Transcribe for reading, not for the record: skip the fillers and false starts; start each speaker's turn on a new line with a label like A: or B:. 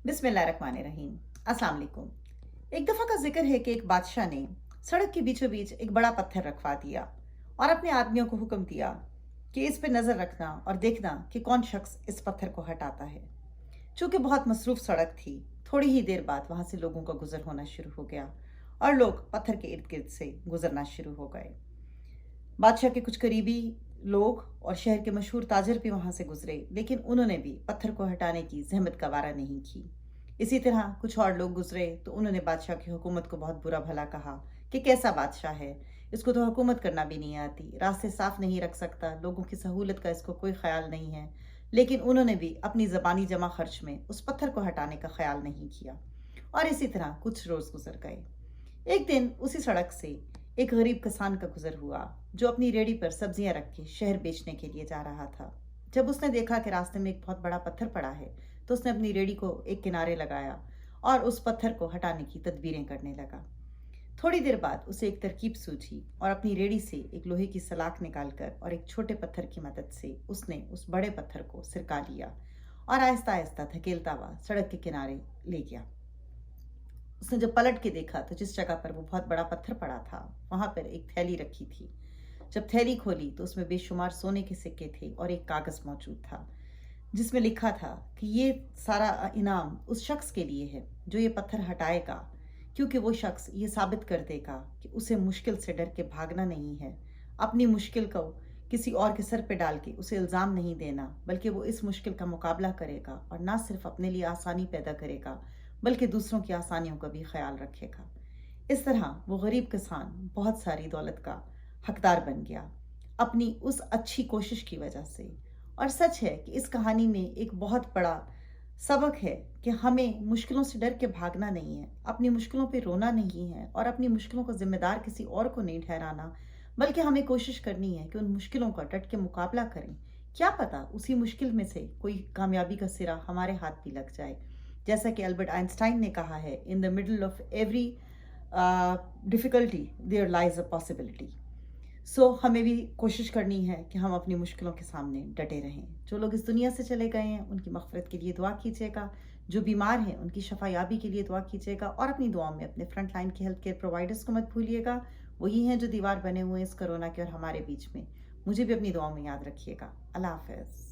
A: बिस्मिल्लाहिर्रहमानिर्रहीम। अस्सलाम वालेकुम। एक दफ़ा का जिक्र है कि एक बादशाह ने सड़क के बीचों बीच एक बड़ा पत्थर रखवा दिया और अपने आदमियों को हुक्म दिया कि इस पे नज़र रखना और देखना कि कौन शख्स इस पत्थर को हटाता है। चूंकि बहुत मसरूफ सड़क थी, थोड़ी ही देर बाद वहां से लोगों का गुजर होना शुरू हो गया और लोग पत्थर के इर्द गिर्द से गुजरना शुरू हो गए। बादशाह के कुछ करीबी लोग और शहर के मशहूर ताजर भी वहां से गुजरे, लेकिन उन्होंने भी पत्थर को हटाने की जहमत गवारा नहीं की। इसी तरह कुछ और लोग गुजरे तो उन्होंने बादशाह की हुकूमत को बहुत बुरा भला कहा कि कैसा बादशाह है, इसको तो हुकूमत करना भी नहीं आती, रास्ते साफ नहीं रख सकता, लोगों की सहूलत का इसको कोई ख्याल नहीं है। लेकिन उन्होंने भी अपनी ज़बानी जमा खर्च में उस पत्थर को हटाने का ख्याल नहीं किया और इसी तरह कुछ रोज़ गुजर गए। एक दिन उसी सड़क से एक गरीब किसान का गुजर हुआ जो अपनी रेडी पर सब्जियां रख के शहर बेचने के लिए जा रहा था। जब उसने देखा कि रास्ते में एक बहुत बड़ा पत्थर पड़ा है तो उसने अपनी रेडी को एक किनारे लगाया और उस पत्थर को हटाने की तदबीरें करने लगा। थोड़ी देर बाद उसे एक तरकीब सूझी और अपनी रेडी से एक लोहे की सलाख निकालकर और एक छोटे पत्थर की मदद से उसने उस बड़े पत्थर को सिरका लिया और आहिस्ता आहिस्ता धकेलता हुआ सड़क के किनारे ले गया। उसने जब पलट के देखा तो जिस जगह पर वो बहुत बड़ा पत्थर पड़ा था वहां पर एक थैली रखी थी। जब थैली खोली तो उसमें बेशुमार सोने के सिक्के थे और एक कागज मौजूद था जिसमें लिखा था कि ये सारा इनाम उस शख्स के लिए है जो ये पत्थर हटाएगा, क्योंकि वो शख्स ये साबित कर देगा कि उसे मुश्किल से डर के भागना नहीं है, अपनी मुश्किल को किसी और के सर पे डाल के उसे इल्ज़ाम नहीं देना, बल्कि वो इस मुश्किल का मुकाबला करेगा और ना सिर्फ अपने लिए आसानी पैदा करेगा बल्कि दूसरों की आसानियों का भी ख्याल रखेगा। इस तरह वो गरीब किसान बहुत सारी दौलत का हकदार बन गया अपनी उस अच्छी कोशिश की वजह से। और सच है कि इस कहानी में एक बहुत बड़ा सबक है कि हमें मुश्किलों से डर के भागना नहीं है, अपनी मुश्किलों पे रोना नहीं है और अपनी मुश्किलों को जिम्मेदार किसी और को नहीं ठहराना, बल्कि हमें कोशिश करनी है कि उन मुश्किलों का डट के मुकाबला करें। क्या पता उसी मुश्किल में से कोई कामयाबी का सिरा हमारे हाथ भी लग जाए। जैसा कि अल्बर्ट आइंस्टाइन ने कहा है, in the middle of every difficulty there lies a possibility. हमें भी कोशिश करनी है कि हम अपनी मुश्किलों के सामने डटे रहें। जो लोग इस दुनिया से चले गए हैं उनकी मग़फ़िरत के लिए दुआ कीजिएगा, जो बीमार हैं उनकी शफ़ायाबी के लिए दुआ कीजिएगा और अपनी दुआओं में अपने फ्रंट लाइन के हेल्थ केयर प्रोवाइडर्स को मत भूलिएगा। वही हैं जो दीवार बने हुए हैं इस कोरोना के और हमारे बीच में। मुझे भी अपनी दुआओं में याद रखिएगा। अल्लाह हाफ़िज़।